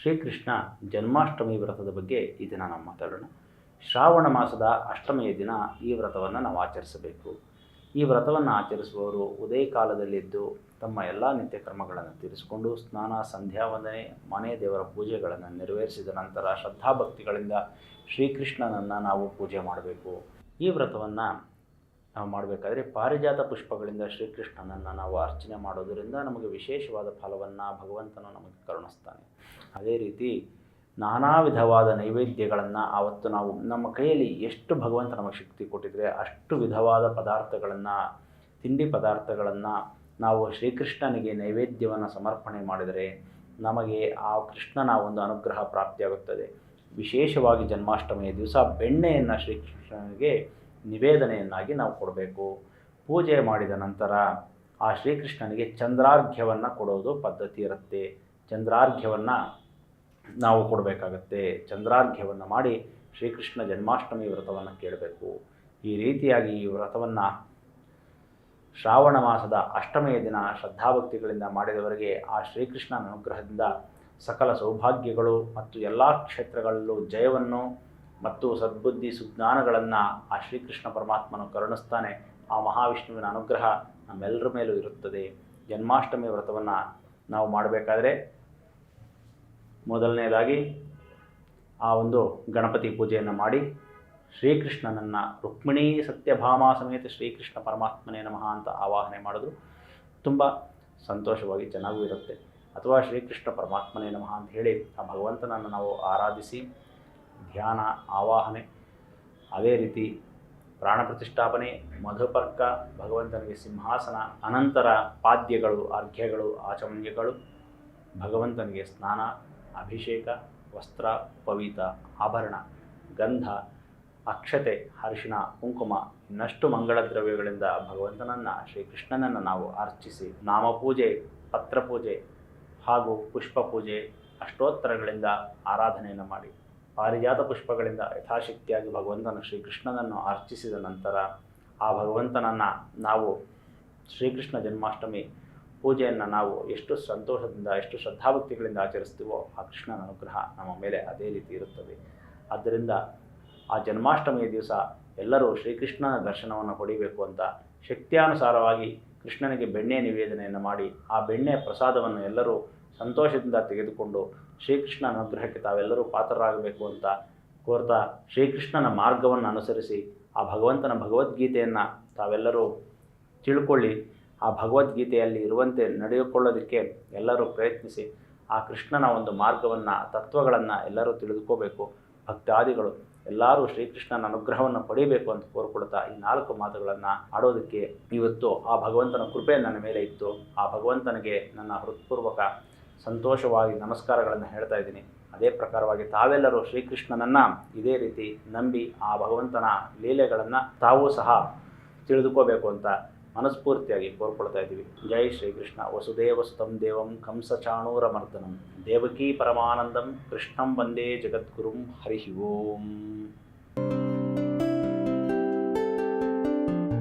ಶ್ರೀಕೃಷ್ಣ ಜನ್ಮಾಷ್ಟಮಿ ವ್ರತದ ಬಗ್ಗೆ ಈ ದಿನ ನಾವು ಮಾತಾಡೋಣ. ಶ್ರಾವಣ ಮಾಸದ ಅಷ್ಟಮಿಯ ದಿನ ಈ ವ್ರತವನ್ನು ನಾವು ಆಚರಿಸಬೇಕು. ಈ ವ್ರತವನ್ನು ಆಚರಿಸುವವರು ಉದಯ ಕಾಲದಲ್ಲಿದ್ದು ತಮ್ಮ ಎಲ್ಲ ನಿತ್ಯ ಕರ್ಮಗಳನ್ನು ತೀರಿಸಿಕೊಂಡು ಸ್ನಾನ, ಸಂಧ್ಯಾ ವಂದನೆ, ಮನೆ ದೇವರ ಪೂಜೆಗಳನ್ನು ನೆರವೇರಿಸಿದ ನಂತರ ಶ್ರದ್ಧಾಭಕ್ತಿಗಳಿಂದ ಶ್ರೀಕೃಷ್ಣನನ್ನು ನಾವು ಪೂಜೆ ಮಾಡಬೇಕು. ಈ ವ್ರತವನ್ನು ನಾವು ಮಾಡಬೇಕಾದ್ರೆ ಪಾರಿಜಾತ ಪುಷ್ಪಗಳಿಂದ ಶ್ರೀಕೃಷ್ಣನನ್ನು ನಾವು ಅರ್ಚನೆ ಮಾಡೋದರಿಂದ ನಮಗೆ ವಿಶೇಷವಾದ ಫಲವನ್ನು ಭಗವಂತನು ನಮಗೆ ಕರುಣಿಸ್ತಾನೆ. ಅದೇ ರೀತಿ ನಾನಾ ವಿಧವಾದ ನೈವೇದ್ಯಗಳನ್ನು ಆವತ್ತು ನಾವು ನಮ್ಮ ಕೈಯಲ್ಲಿ ಎಷ್ಟು ಭಗವಂತ ನಮಗೆ ಶಕ್ತಿ ಕೊಟ್ಟಿದ್ರೆ ಅಷ್ಟು ವಿಧವಾದ ಪದಾರ್ಥಗಳನ್ನು, ತಿಂಡಿ ಪದಾರ್ಥಗಳನ್ನು ನಾವು ಶ್ರೀಕೃಷ್ಣನಿಗೆ ನೈವೇದ್ಯವನ್ನು ಸಮರ್ಪಣೆ ಮಾಡಿದರೆ ನಮಗೆ ಆ ಕೃಷ್ಣನ ಒಂದು ಅನುಗ್ರಹ ಪ್ರಾಪ್ತಿಯಾಗುತ್ತದೆ. ವಿಶೇಷವಾಗಿ ಜನ್ಮಾಷ್ಟಮಿಯ ದಿವಸ ಬೆಣ್ಣೆಯನ್ನು ಶ್ರೀಕೃಷ್ಣನಿಗೆ ನಿವೇದನೆಯನ್ನಾಗಿ ನಾವು ಕೊಡಬೇಕು. ಪೂಜೆ ಮಾಡಿದ ನಂತರ ಆ ಶ್ರೀಕೃಷ್ಣನಿಗೆ ಚಂದ್ರಾರ್ಘ್ಯವನ್ನು ಕೊಡೋದು ಪದ್ಧತಿ ಇರುತ್ತೆ. ಚಂದ್ರಾರ್ಘ್ಯವನ್ನು ನಾವು ಕೊಡಬೇಕಾಗತ್ತೆ. ಚಂದ್ರಾರ್ಘ್ಯವನ್ನು ಮಾಡಿ ಶ್ರೀಕೃಷ್ಣ ಜನ್ಮಾಷ್ಟಮಿ ವ್ರತವನ್ನು ಕೇಳಬೇಕು. ಈ ರೀತಿಯಾಗಿ ಈ ವ್ರತವನ್ನು ಶ್ರಾವಣ ಮಾಸದ ಅಷ್ಟಮಿಯ ದಿನ ಶ್ರದ್ಧಾಭಕ್ತಿಗಳಿಂದ ಮಾಡಿದವರಿಗೆ ಆ ಶ್ರೀಕೃಷ್ಣನ ಅನುಗ್ರಹದಿಂದ ಸಕಲ ಸೌಭಾಗ್ಯಗಳು ಮತ್ತು ಎಲ್ಲ ಕ್ಷೇತ್ರಗಳಲ್ಲೂ ಜಯವನ್ನು ಮತ್ತು ಸದ್ಬುದ್ಧಿ ಸುಜ್ಞಾನಗಳನ್ನು ಆ ಶ್ರೀಕೃಷ್ಣ ಪರಮಾತ್ಮನು ಕರುಣಿಸ್ತಾನೆ. ಆ ಮಹಾವಿಷ್ಣುವಿನ ಅನುಗ್ರಹ ನಮ್ಮೆಲ್ಲರ ಮೇಲೂ ಇರುತ್ತದೆ. ಜನ್ಮಾಷ್ಟಮಿ ವ್ರತವನ್ನು ನಾವು ಮಾಡಬೇಕಾದ್ರೆ ಮೊದಲನೇದಾಗಿ ಆ ಒಂದು ಗಣಪತಿ ಪೂಜೆಯನ್ನು ಮಾಡಿ ಶ್ರೀಕೃಷ್ಣನನ್ನು ರುಕ್ಮಿಣೀ ಸತ್ಯಭಾಮ ಸಮೇತ ಶ್ರೀಕೃಷ್ಣ ಪರಮಾತ್ಮನೇ ನಮಃ ಅಂತ ಆವಾಹನೆ ಮಾಡಿದ್ರು ತುಂಬ ಸಂತೋಷವಾಗಿ ಚೆನ್ನಾಗೂ ಇರುತ್ತೆ. ಅಥವಾ ಶ್ರೀಕೃಷ್ಣ ಪರಮಾತ್ಮನೇ ನಮಃ ಅಂತ ಹೇಳಿ ಆ ಭಗವಂತನನ್ನು ನಾವು ಆರಾಧಿಸಿ ಧ್ಯಾನ, ಆವಾಹನೆ, ಅದೇ ರೀತಿ ಪ್ರಾಣ ಪ್ರತಿಷ್ಠಾಪನೆ, ಮಧುಪರ್ಕ, ಭಗವಂತನಿಗೆ ಸಿಂಹಾಸನ, ಅನಂತರ ಪಾದ್ಯಗಳು, ಅರ್ಘ್ಯಗಳು, ಆಚಮನ್ಯಗಳು, ಭಗವಂತನಿಗೆ ಸ್ನಾನ, ಅಭಿಷೇಕ, ವಸ್ತ್ರ, ಪವಿತ, ಆಭರಣ, ಗಂಧ, ಅಕ್ಷತೆ, ಅರಿಶಿಣ, ಕುಂಕುಮ ಇನ್ನಷ್ಟು ಮಂಗಳ ದ್ರವ್ಯಗಳಿಂದ ಭಗವಂತನನ್ನು ಶ್ರೀಕೃಷ್ಣನನ್ನು ನಾವು ಅರ್ಚಿಸಿ ನಾಮಪೂಜೆ, ಪತ್ರಪೂಜೆ ಹಾಗೂ ಪುಷ್ಪ ಪೂಜೆ, ಅಷ್ಟೋತ್ತರಗಳಿಂದ ಆರಾಧನೆಯನ್ನು ಮಾಡಿ ಪಾರಿಜಾತ ಪುಷ್ಪಗಳಿಂದ ಯಥಾಶಕ್ತಿಯಾಗಿ ಭಗವಂತನ ಶ್ರೀಕೃಷ್ಣನನ್ನು ಅರ್ಚಿಸಿದ ನಂತರ ಆ ಭಗವಂತನನ್ನು ನಾವು ಶ್ರೀಕೃಷ್ಣ ಜನ್ಮಾಷ್ಟಮಿ ಪೂಜೆಯನ್ನು ನಾವು ಎಷ್ಟು ಸಂತೋಷದಿಂದ, ಎಷ್ಟು ಶ್ರದ್ಧಾಭಕ್ತಿಗಳಿಂದ ಆಚರಿಸ್ತೀವೋ ಆ ಕೃಷ್ಣನ ಅನುಗ್ರಹ ನಮ್ಮ ಮೇಲೆ ಅದೇ ರೀತಿ ಇರುತ್ತದೆ. ಆದ್ದರಿಂದ ಆ ಜನ್ಮಾಷ್ಟಮಿಯ ದಿವಸ ಎಲ್ಲರೂ ಶ್ರೀಕೃಷ್ಣನ ದರ್ಶನವನ್ನು ಪಡಿಬೇಕು ಅಂತ ಶಕ್ತಿಯಾನುಸಾರವಾಗಿ ಕೃಷ್ಣನಿಗೆ ಬೆಣ್ಣೆ ನಿವೇದನೆಯನ್ನು ಮಾಡಿ ಆ ಬೆಣ್ಣೆ ಪ್ರಸಾದವನ್ನು ಎಲ್ಲರೂ ಸಂತೋಷದಿಂದ ತೆಗೆದುಕೊಂಡು ಶ್ರೀಕೃಷ್ಣನ ಅನುಗ್ರಹಕ್ಕೆ ತಾವೆಲ್ಲರೂ ಪಾತ್ರರಾಗಬೇಕು ಅಂತ ಕೋರ್ತಾ ಶ್ರೀಕೃಷ್ಣನ ಮಾರ್ಗವನ್ನು ಅನುಸರಿಸಿ ಆ ಭಗವಂತನ ಭಗವದ್ಗೀತೆಯನ್ನು ತಾವೆಲ್ಲರೂ ತಿಳ್ಕೊಳ್ಳಿ. ಆ ಭಗವದ್ಗೀತೆಯಲ್ಲಿ ಇರುವಂತೆ ನಡೆದುಕೊಳ್ಳೋದಕ್ಕೆ ಎಲ್ಲರೂ ಪ್ರಯತ್ನಿಸಿ ಆ ಕೃಷ್ಣನ ಒಂದು ಮಾರ್ಗವನ್ನು, ತತ್ವಗಳನ್ನು ಎಲ್ಲರೂ ತಿಳಿದುಕೋಬೇಕು. ಭಕ್ತಾದಿಗಳು ಎಲ್ಲರೂ ಶ್ರೀಕೃಷ್ಣನ ಅನುಗ್ರಹವನ್ನು ಪಡೀಬೇಕು ಅಂತ ಕೋರ್ಕೊಳ್ತಾ ಈ 4 ಮಾತುಗಳನ್ನು ಆಡೋದಕ್ಕೆ ಇವತ್ತು ಆ ಭಗವಂತನ ಕೃಪೆ ನನ್ನ ಮೇಲೆ ಇತ್ತು. ಆ ಭಗವಂತನಿಗೆ ನನ್ನ ಹೃತ್ಪೂರ್ವಕ ಸಂತೋಷವಾಗಿ ನಮಸ್ಕಾರಗಳನ್ನು ಹೇಳ್ತಾ ಇದ್ದೀನಿ. ಅದೇ ಪ್ರಕಾರವಾಗಿ ತಾವೆಲ್ಲರೂ ಶ್ರೀಕೃಷ್ಣನನ್ನು ಇದೇ ರೀತಿ ನಂಬಿ ಆ ಭಗವಂತನ ಲೀಲೆಗಳನ್ನು ತಾವೂ ಸಹ ತಿಳಿದುಕೋಬೇಕು ಅಂತ ಮನಸ್ಫೂರ್ತಿಯಾಗಿ ಕೋರ್ಕೊಳ್ತಾ ಇದ್ದೀವಿ. ಜೈ ಶ್ರೀಕೃಷ್ಣ. ವಸುದೇವಸುತಂ ದೇವಂ ಕಂಸಚಾಣೂರಮರ್ದನಂ ದೇವಕೀ ಪರಮಾನಂದಂ ಕೃಷ್ಣಂ ವಂದೇ ಜಗದ್ಗುರುಂ. ಹರಿ ಓಂ.